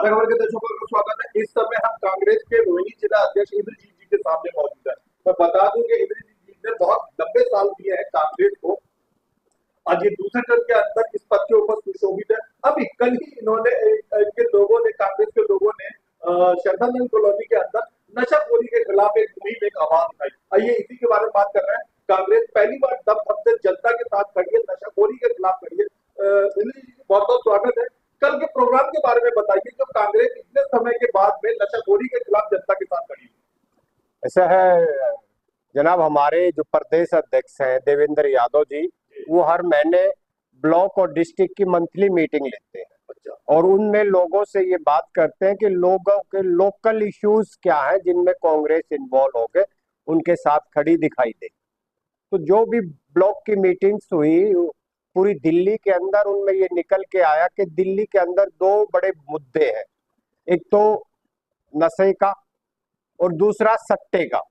ताजा खबर के दर्शकों का स्वागत है। इस समय हम कांग्रेस के रोहिणी जिला अध्यक्ष इंद्रजीत जी के सामने मौजूद है। मैं बता दूं कि इंद्रजीत जी ने बहुत लंबे साल दिए हैं कांग्रेस को। आज ये दूसरे टर्म के अंदर इस पद के ऊपर सुशोभित है। अभी कल ही इन्होंने इनके लोगों ने, कांग्रेस के लोगों ने श्रद्धांजलि कॉलोनी के अंदर नशाखोरी के खिलाफ एक मुहिम, एक आवाज उठाई। आइए इसी के बारे में बात कर रहे हैं। कांग्रेस पहली बार दम से जनता के साथ खड़ी है, नशाखोरी के खिलाफ खड़ी है। इंद्रजीत जी बहुत बहुत स्वागत है। कल के प्रोग्राम के बारे में बताइए, जो कांग्रेस इतने समय के बाद में नशाखोरी के खिलाफ जनता के साथ खड़ी है। ऐसा है जनाब, हमारे जो प्रदेश अध्यक्ष हैं देवेंद्र यादव जी, वो हर महीने ब्लॉक और डिस्ट्रिक्ट की मंथली मीटिंग लेते हैं अच्छा। और उनमें लोगों से ये बात करते हैं कि लोगों के लोकल इश्यूज क्या हैं जिनमें कांग्रेस इन्वॉल्व होकर उनके साथ खड़ी दिखाई दे। तो जो भी ब्लॉक की मीटिंग्स हुई पूरी दिल्ली के अंदर, उनमें ये निकल के आया कि दिल्ली के अंदर दो बड़े मुद्दे हैं। एक तो नशे का और दूसरा सट्टे का।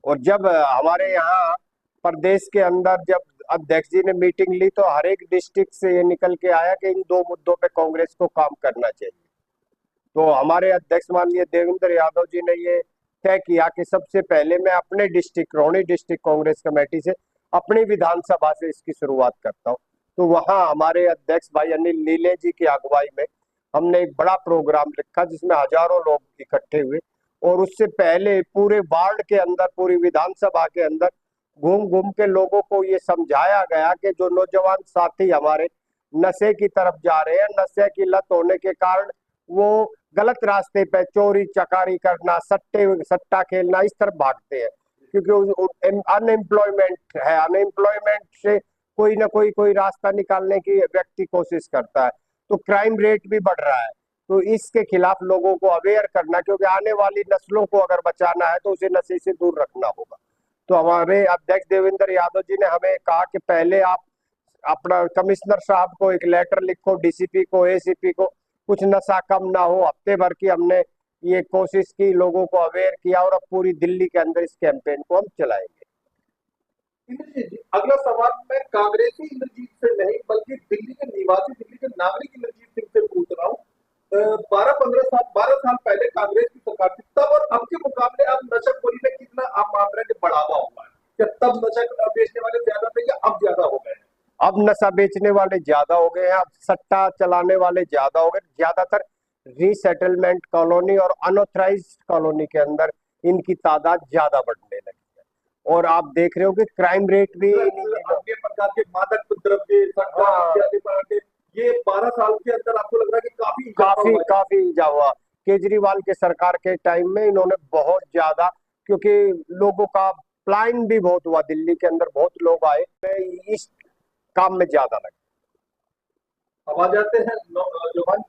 और जब हमारे यहाँ प्रदेश के अंदर जब अध्यक्ष जी ने मीटिंग ली तो हर एक डिस्ट्रिक्ट से ये निकल के आया कि इन दो मुद्दों पे कांग्रेस को काम करना चाहिए। तो हमारे अध्यक्ष माननीय देवेंद्र यादव जी ने ये तय किया कि सबसे पहले मैं अपने district Rohini district Congress committee से अपनी विधानसभा से इसकी शुरुआत करता हूँ। तो वहाँ हमारे अध्यक्ष भाई अनिल लीले जी की अगुवाई में हमने एक बड़ा प्रोग्राम रखा जिसमें हजारों लोग इकट्ठे हुए और उससे पहले पूरे वार्ड के अंदर, पूरी विधानसभा के अंदर घूम घूम के लोगों को ये समझाया गया कि जो नौजवान साथी हमारे नशे की तरफ जा रहे हैं, नशे की लत होने के कारण वो गलत रास्ते पे चोरी चकारी करना, सट्टा खेलना, इस तरफ भागते हैं क्योंकि अनएम्प्लॉयमेंट है। अनएम्प्लॉयमेंट से कोई ना कोई रास्ता निकालने की व्यक्ति कोशिश करता है। तो क्राइम रेट भी बढ़ रहा है। तो इसके खिलाफ लोगों को अवेयर करना, क्योंकि आने वाली नस्लों को अगर बचाना है तो उसे नशे से दूर रखना होगा। तो हमारे अध्यक्ष देवेंद्र यादव जी ने हमें कहा कि पहले आप अपना कमिश्नर साहब को एक लेटर लिखो, डीसीपी को, एसीपी को, कुछ नशा कम ना हो। हफ्ते भर की हमने ये कोशिश की, लोगों को अवेयर किया और अब पूरी दिल्ली के अंदर इस कैंपेन को हम चलाएंगे। इंद्रजीत जी, अगला सवाल मैं कांग्रेसी इंद्रजीत से नहीं बल्कि दिल्ली के निवासी, दिल्ली के नागरिक इंद्रजीत सिंह से पूछ रहा हूँ। 12 साल पहले कांग्रेस की सरकार थी, तब और अब के मुकाबले अब नशाखोरी में कितना आप मान रहे हैं कि बढ़ावा हुआ है? क्या तब नशा बेचने वाले ज्यादा थे या अब ज्यादा हो गए? अब नशा बेचने वाले ज्यादा हो गए हैं, अब सट्टा चलाने वाले ज्यादा हो गए। ज्यादातर रीसेटलमेंट कॉलोनी और अनऑथराइज्ड कॉलोनी के अंदर इनकी तादाद ज्यादा बढ़ने लगी है और आप देख रहे हो कि क्राइम रेट भी अन्य प्रकार के मादक द्रव्य, सट्टा इत्यादि प्रकार के, ये 12 साल के अंदर आपको लग रहा है कि काफी इजाफा हुआ। केजरीवाल के सरकार के टाइम में इन्होंने बहुत ज्यादा, क्योंकि लोगों का प्लान भी बहुत हुआ, दिल्ली के अंदर बहुत लोग आए, इस काम में ज्यादा लगे। अब आ जाते हैं नौजवान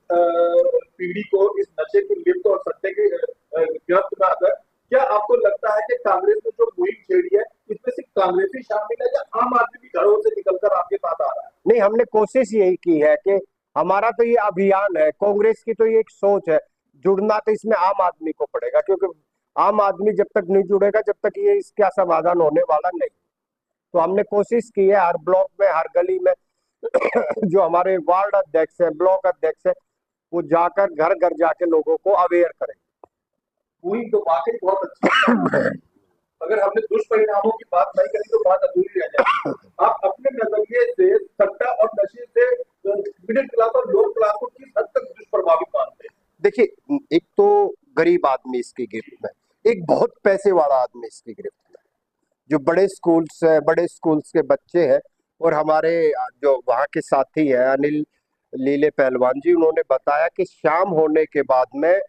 पीढ़ी को इस नशे की लिप्त और सट्टे के गिरफ्त में आकर। क्या आपको लगता है कि कांग्रेस ने जो मुहिम छेड़ी है इसमें सिर्फ कांग्रेस ही शामिल है या आम आदमी भी घरों से निकलकर आपके साथ आ रहा है? नहीं, हमने कोशिश यही की है कि हमारा तो ये अभियान है, कांग्रेस की तो ये एक सोच है। जुड़ना तो इसमें आम आदमी को पड़ेगा, क्योंकि आम आदमी जब तक नहीं जुड़ेगा जब तक ये इसका समाधान होने वाला नहीं। तो हमने कोशिश की है हर ब्लॉक में, हर गली में जो हमारे वार्ड अध्यक्ष है, ब्लॉक अध्यक्ष है, वो जाकर घर घर जाके लोगों को अवेयर करें। मुहिम तो वाकई बहुत अच्छी है। अगर हमने दुष्परिणामों की बात नहीं करी तो बात अधूरी रह जाएगी। आप अपने नजरिए से सट्टा और नशे से मिडिल क्लास और लोअर क्लास को किस हद तक दुष्प्रभावित मानते हैं? देखिए, एक तो गरीब आदमी इसकी गिरफ्त में, एक बहुत पैसे वाला आदमी इसकी गिरफ्त में। जो बड़े स्कूल्स है, बड़े स्कूल्स के बच्चे हैं और हमारे जो वहाँ के साथी है अनिल लीले पहलवान जी, उन्होंने बताया कि शाम होने के बाद में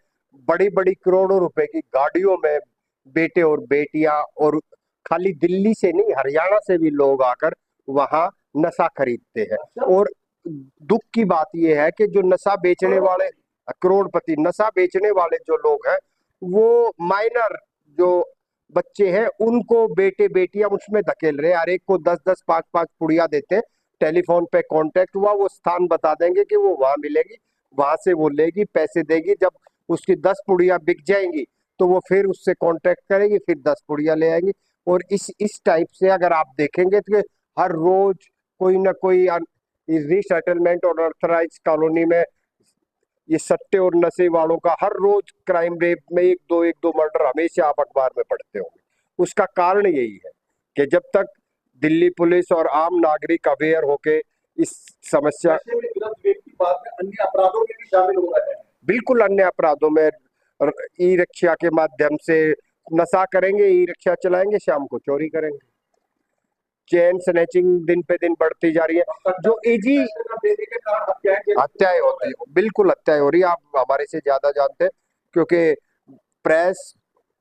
बड़ी बड़ी करोड़ों रुपए की गाड़ियों में बेटे और बेटियां, और खाली दिल्ली से नहीं हरियाणा से भी लोग आकर वहाँ नशा खरीदते हैं। और दुख की बात यह है कि जो नशा बेचने वाले करोड़पति नशा बेचने वाले जो लोग हैं, वो माइनर जो बच्चे हैं उनको बेटे बेटियां उसमें धकेल रहे हैं। हर एक को 10-10, 5-5 पुड़िया देते हैं। टेलीफोन पे कांटेक्ट हुआ, वो स्थान बता देंगे कि वो वहां मिलेगी, वहां से वो लेगी, पैसे देगी। जब उसकी 10 पुड़िया बिक जाएंगी तो वो फिर उससे कांटेक्ट करेगी, फिर 10 पुड़िया ले आएंगी। और इस टाइप से अगर आप देखेंगे तो हर रोज कोई ना कोई रीसेटलमेंट और अनऑथराइज्ड कॉलोनी में ये सट्टे और नशे वालों का हर रोज क्राइम रेट में एक दो मर्डर हमेशा आप अखबार में पढ़ते होंगे। उसका कारण यही है कि जब तक दिल्ली पुलिस और आम नागरिक अवेयर होके इस समस्या, नशे में गिरफ्त व्यक्ति बाद में अन्य अपराधों में भी शामिल हो रहे हैं। बिल्कुल अन्य अपराधों में ई रिक्शा के माध्यम से नशा करेंगे, ई रिक्शा चलाएंगे, शाम को चोरी करेंगे, चेन स्नैचिंग दिन पे दिन बढ़ती जा रही है। जो इजी देने के कारण हत्याएं होती है, बिल्कुल हत्याएं हो रही है, आप हमारे से ज्यादा जानते हैं, क्योंकि प्रेस,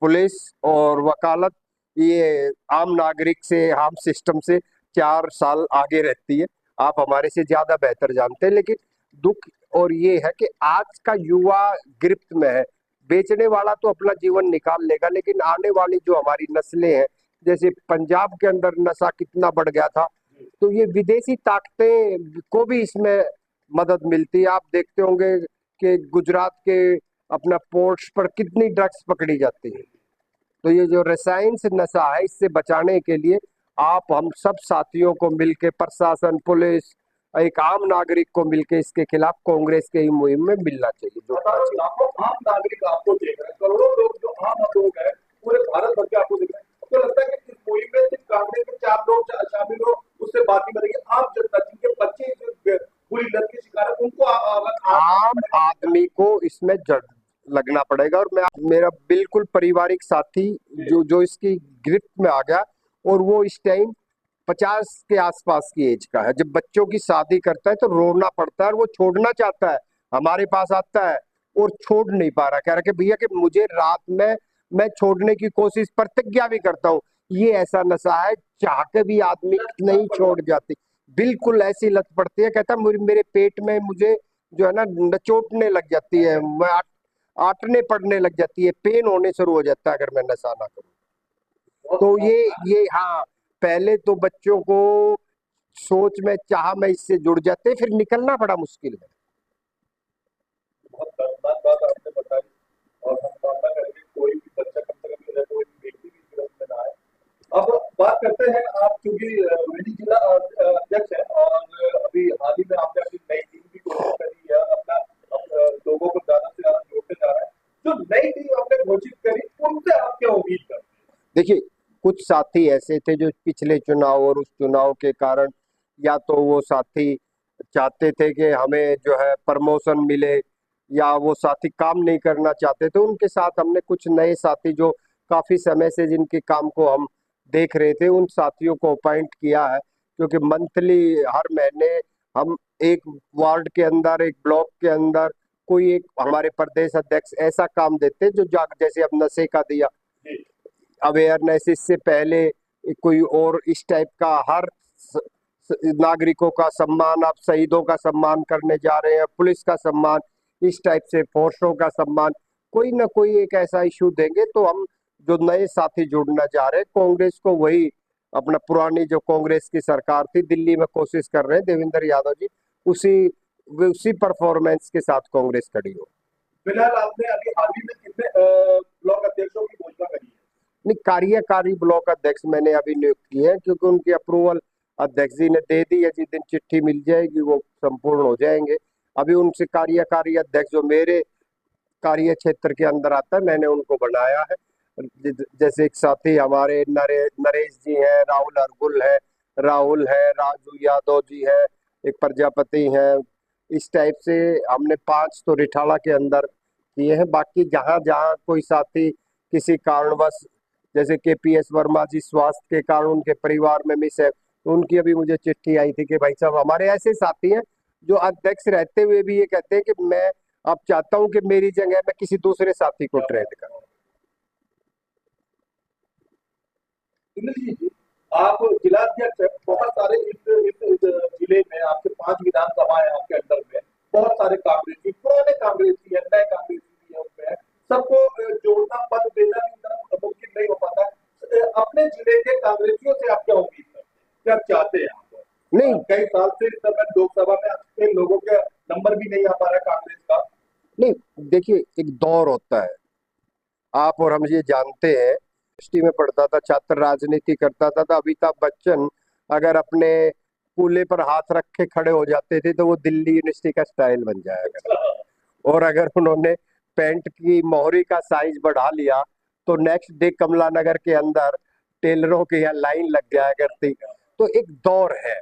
पुलिस और वकालत ये आम नागरिक से, आम सिस्टम से 4 साल आगे रहती है। आप हमारे से ज्यादा बेहतर जानते हैं। लेकिन दुख और ये है कि आज का युवा गिरफ्त में है। बेचने वाला तो अपना जीवन निकाल लेगा, लेकिन आने वाली जो हमारी नस्लें हैं, जैसे पंजाब के अंदर नशा कितना बढ़ गया था, तो ये विदेशी ताकतें को भी इसमें मदद मिलती है। आप देखते होंगे कि गुजरात के अपना पोर्ट्स पर कितनी ड्रग्स पकड़ी जाती है। तो ये जो रसायन से नशा है, इससे बचाने के लिए आप हम सब साथियों को मिलके, प्रशासन, पुलिस, एक आम नागरिक को मिलके इसके खिलाफ कांग्रेस के ही मुहिम में मिलना चाहिए। लाखों आम नागरिक आपको देख रहे हैं, करोड़ों लोग जो आम लोग हैं पूरे भारत भर के आपको देख रहे हैं। तो लगता है कि इस मुहिम में सिर्फ कांग्रेस के 4 लोग शामिल हो, उससे बाकी बनेगी आम जनता, जिनके बच्चे बुरी लत के शिकार है, उनको आम आदमी को इसमें जड़ लगना पड़ेगा। और मैं, मेरा बिल्कुल पारिवारिक साथी जो जो इसकी गिरफ्त में आ गया, और वो इस टाइम 50 के आसपास की एज का है। जब बच्चों की शादी करता है तो रोना पड़ता है, और वो छोड़ना चाहता है, हमारे पास आता है और छोड़ नहीं पा रहा, कह रहा कि भैया कि मुझे रात में, मैं छोड़ने की कोशिश, प्रतिज्ञा भी करता हूँ। ये ऐसा नशा है, चाह के भी आदमी नहीं छोड़ जाती, बिल्कुल ऐसी लत पड़ती है। कहता मेरे पेट में मुझे जो है ना नचोटने लग जाती है, मैं आटने पड़ने लग जाती है, पेन होने शुरू हो जाता है अगर मैं नशा ना करूं। तो ये हाँ, पहले तो बच्चों को सोच में, चाह में इससे जुड़ जाते, फिर निकलना बड़ा मुश्किल है। बहुत दर्दनाक बात आपने बताई, और हम कामना करेंगे कोई भी बच्चा कम से कम, कोई भी व्यक्ति भी गिरफ्त में ना आए। अब बात करते हैं, आप चूंकि रोहिणी जिला अध्यक्ष है, और अभी हाल ही में आपने अपनी नई टीम की कोशिश करी है, अपना लोगों को ज्यादा से ज्यादा जोड़ते जा रहा है। जो नई टीम आपने घोषित करी, उनसे आप क्या उम्मीद करते हैं? देखिए, कुछ साथी ऐसे थे जो पिछले चुनाव और उस चुनाव के कारण, या तो वो साथी चाहते थे कि हमें जो है प्रमोशन मिले, या वो साथी काम नहीं करना चाहते थे। उनके साथ हमने कुछ नए साथी जो काफी समय से जिनके काम को हम देख रहे थे, उन साथियों को अपॉइंट किया है। क्योंकि मंथली, हर महीने हम एक वार्ड के अंदर, एक ब्लॉक के अंदर कोई एक हमारे प्रदेश अध्यक्ष ऐसा काम देते जो जैसे अब नशे का दिया अवेयरनेस, इससे पहले कोई और इस टाइप का, हर नागरिकों का सम्मान, आप शहीदों का सम्मान करने जा रहे हैं, पुलिस का सम्मान, इस टाइप से फोर्सों का सम्मान, कोई ना कोई एक ऐसा इशू देंगे। तो हम जो नए साथी जुड़ना जा रहे हैं, कांग्रेस को वही अपना पुरानी जो कांग्रेस की सरकार थी दिल्ली में, कोशिश कर रहे हैं देवेंद्र यादव जी, उसी उसी परफॉर्मेंस के साथ कांग्रेस खड़ी हो। फिलहाल आपने अभी हाल ही में कितने ब्लॉक अध्यक्षों की घोषणा करी है? नहीं, कार्यकारी ब्लॉक अध्यक्ष मैंने अभी नियुक्त किए हैं, क्योंकि उनकी अप्रूवल अध्यक्ष जी ने दे दी है। जिस दिन चिट्ठी मिल जाएगी वो संपूर्ण हो जाएंगे। अभी उनसे कार्यकारी अध्यक्ष जो मेरे कार्य क्षेत्र के अंदर आता है, मैंने उनको बनाया है। जैसे एक साथी हमारे नरेश जी हैं, राहुल अरगुल है, राहुल है, राजू यादव जी है, एक प्रजापति है। इस टाइप से हमने 5 तो रिठाला के अंदर किए हैं। बाकी जहां जहां कोई साथी किसी कारणवश, जैसे केपीएस वर्मा जी स्वास्थ्य के कारण उनके परिवार में मिस है, तो उनकी अभी मुझे चिट्ठी आई थी कि भाई साहब, हमारे ऐसे साथी हैं जो अध्यक्ष रहते हुए भी ये कहते हैं कि मैं अब चाहता हूं कि मेरी जगह मैं किसी दूसरे साथी को ट्रेंड करूं। सुनील जी, आप जिलाध्यक्ष हैं, बहुत सारे इस जिले में आपके 5 विधानसभा है आपके अंडर में, बहुत सारे कांग्रेसी, पुराने कांग्रेसी है, नए कांग्रेसी भी है उसमें, सबको जोड़ना, पद देना भी इतना मुमकिन नहीं हो पाता है। अपने जिले के कांग्रेसियों से आप क्या उम्मीद करते हैं, क्या चाहते हैं आप? नहीं, कई साल से इस समय लोकसभा में इन लोगों के नंबर भी नहीं आ पा रहा है कांग्रेस का। नहीं, देखिए, एक दौर होता है, आप और हम ये जानते हैं। यूनिवर्सिटी में पढ़ता था, छात्र राजनीति करता था, तो अमिताभ बच्चन अगर अपने कूल्हे पर हाथ रख के खड़े हो जाते थे तो वो दिल्ली यूनिवर्सिटी का स्टाइल बन जाएगा। और अगर उन्होंने पैंट की मोहरी का साइज बढ़ा लिया तो नेक्स्ट डे कमला नगर के अंदर टेलरों की यहाँ लाइन लग जाया करती। तो एक दौर है,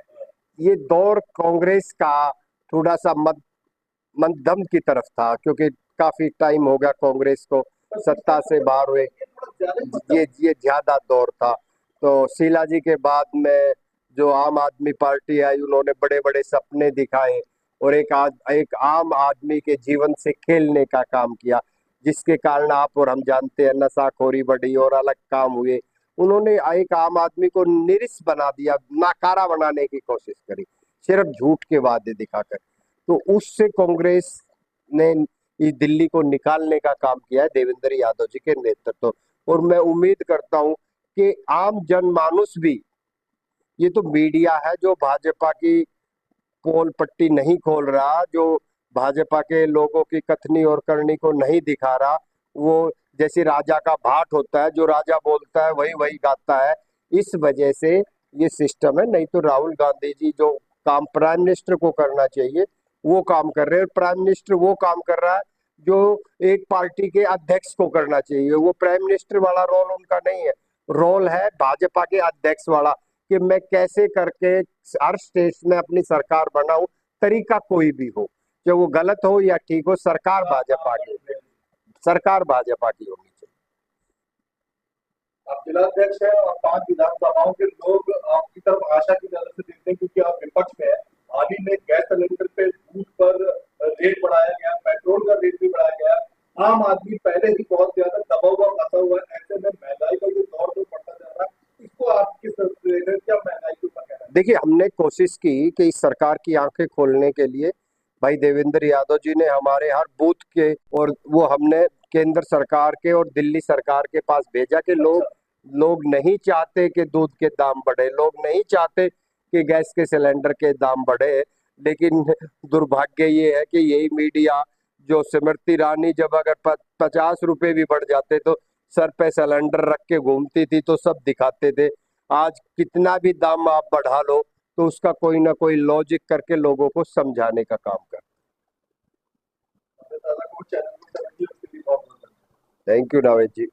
ये दौर कांग्रेस का थोड़ा सा मंदम की तरफ था, क्योंकि काफी टाइम हो गया कांग्रेस को सत्ता से बाहर हुए। ये ज्यादा दौर था। तो शीला जी के बाद में जो आम आदमी पार्टी आई, उन्होंने बड़े बड़े सपने दिखाए और एक आम आदमी के जीवन से खेलने का काम किया, जिसके कारण आप और हम जानते हैं नशाखोरी बढ़ी और अलग काम हुए। उन्होंने एक आम आदमी को निरिस बना दिया, नाकारा बनाने की कोशिश करी, सिर्फ झूठ के वादे दिखाकर। तो उससे कांग्रेस ने इस दिल्ली को निकालने का काम किया है देवेंद्र यादव जी के नेतृत्व। और मैं उम्मीद करता हूं कि आम जनमानुस भी, ये तो मीडिया है जो भाजपा की पोल पट्टी नहीं खोल रहा, जो भाजपा के लोगों की कथनी और करनी को नहीं दिखा रहा, वो जैसे राजा का भाट होता है, जो राजा बोलता है वही वही गाता है। इस वजह से ये सिस्टम है। नहीं तो राहुल गांधी जी जो काम प्राइम मिनिस्टर को करना चाहिए वो काम कर रहे हैं। प्राइम मिनिस्टर वो काम कर रहा है जो एक पार्टी के अध्यक्ष को करना चाहिए। वो प्राइम मिनिस्टर वाला रोल उनका नहीं है, रोल है भाजपा के अध्यक्ष वाला, कि मैं कैसे करके हर स्टेट में अपनी सरकार बनाऊं, तरीका कोई भी हो, चाहे वो गलत हो या ठीक हो, सरकार भाजपा की होनी चाहिए। आप जिलाध्यक्ष हैं और 5 विधानसभाओं के लोग आपकी तरफ आशा की नजर से देखते हैं, क्योंकि आप विपक्ष में हैं। हाल ही में गैस सिलेंडर पे दूध पर रेट बढ़ाया गया, पेट्रोल का रेट भी बढ़ाया गया। आम आदमी पहले ही बहुत ज्यादा दबा हुआ फंसा हुआ है। ऐसे में महंगाई का जो दौर जो बढ़ता जा रहा है, इसको आप किस तरह से देख रहे हैं? क्या महंगाई के ऊपर कहना है? देखिए, हमने कोशिश की कि इस सरकार की आंखें खोलने के लिए भाई देवेंद्र यादव जी ने हमारे हर बूथ के, और वो हमने केंद्र सरकार के और दिल्ली सरकार के पास भेजा कि लोग नहीं चाहते कि दूध के दाम बढ़े, लोग नहीं चाहते कि गैस के सिलेंडर के दाम बढ़े। लेकिन दुर्भाग्य ये है कि यही मीडिया, जो स्मृति ईरानी जब अगर 50 रुपए भी बढ़ जाते तो सर पे सिलेंडर रख के घूमती थी तो सब दिखाते थे। आज कितना भी दाम आप बढ़ा लो तो उसका कोई ना कोई लॉजिक करके लोगों को समझाने का काम कर। आपने दादा को चैनल में समझिए, उसके लिए बहुत बहुत थैंक यू नावेद जी।